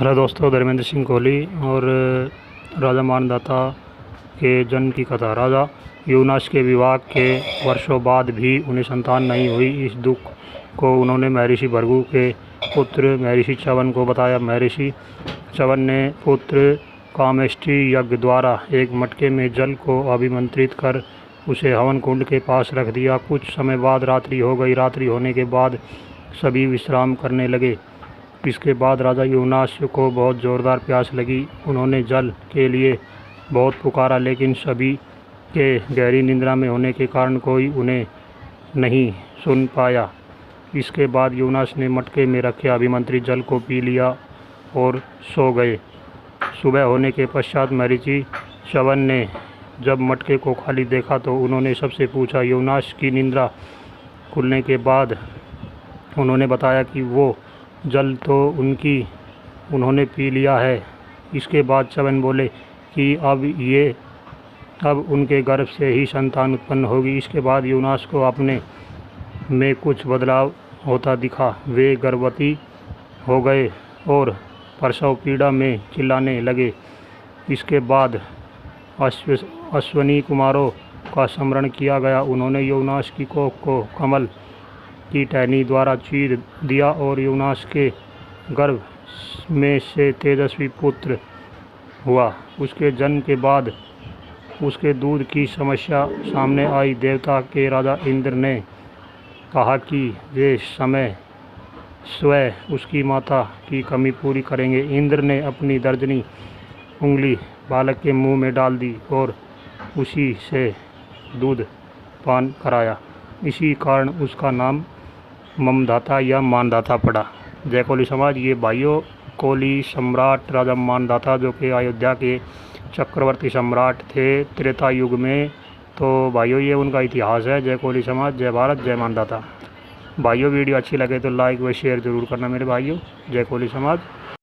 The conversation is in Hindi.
हेलो दोस्तों, धर्मेंद्र सिंह कोहली और राजा मानदाता के जन्म की कथा। राजा यूनास के विवाह के वर्षों बाद भी उन्हें संतान नहीं हुई। इस दुख को उन्होंने महर्षि भृगु के पुत्र महर्षि च्यवन को बताया। महर्षि च्यवन ने पुत्र कामेष्टि यज्ञ द्वारा एक मटके में जल को अभिमंत्रित कर उसे हवन कुंड के पास रख दिया। कुछ समय बाद रात्रि हो गई। रात्रि होने के बाद सभी विश्राम करने लगे। इसके बाद राजा यूनास को बहुत ज़ोरदार प्यास लगी। उन्होंने जल के लिए बहुत पुकारा, लेकिन सभी के गहरी निद्रा में होने के कारण कोई उन्हें नहीं सुन पाया। इसके बाद यूनास ने मटके में रखे अभिमंत्रित जल को पी लिया और सो गए। सुबह होने के पश्चात महर्षि च्यवन ने जब मटके को खाली देखा तो उन्होंने सबसे पूछा। यूनास की निद्रा खुलने के बाद उन्होंने बताया कि वो जल तो उन्होंने पी लिया है। इसके बाद च्यवन बोले कि अब उनके गर्भ से ही संतान उत्पन्न होगी। इसके बाद यूनास को अपने में कुछ बदलाव होता दिखा। वे गर्भवती हो गए और प्रसव पीड़ा में चिल्लाने लगे। इसके बाद अश्विनी कुमारों का स्मरण किया गया। उन्होंने यूनास की कोख को कमल की टहनी द्वारा चीर दिया और यूनास के गर्भ में से तेजस्वी पुत्र हुआ। उसके जन्म के बाद उसके दूध की समस्या सामने आई। देवता के राजा इंद्र ने कहा कि वे स्वयं उसकी माता की कमी पूरी करेंगे। इंद्र ने अपनी तर्जनी उंगली बालक के मुंह में डाल दी और उसी से दूध पान कराया। इसी कारण उसका नाम ममदाता या मानदाता पड़ा। जय कोली समाज। ये भाइयों कोली सम्राट राजा मानदाता जो कि अयोध्या के चक्रवर्ती सम्राट थे त्रेता युग में। तो भाइयों ये उनका इतिहास है। जय कोली समाज, जय भारत, जय मानदाता। भाइयों वीडियो अच्छी लगे तो लाइक व शेयर ज़रूर करना मेरे भाइयों। जय कोली समाज।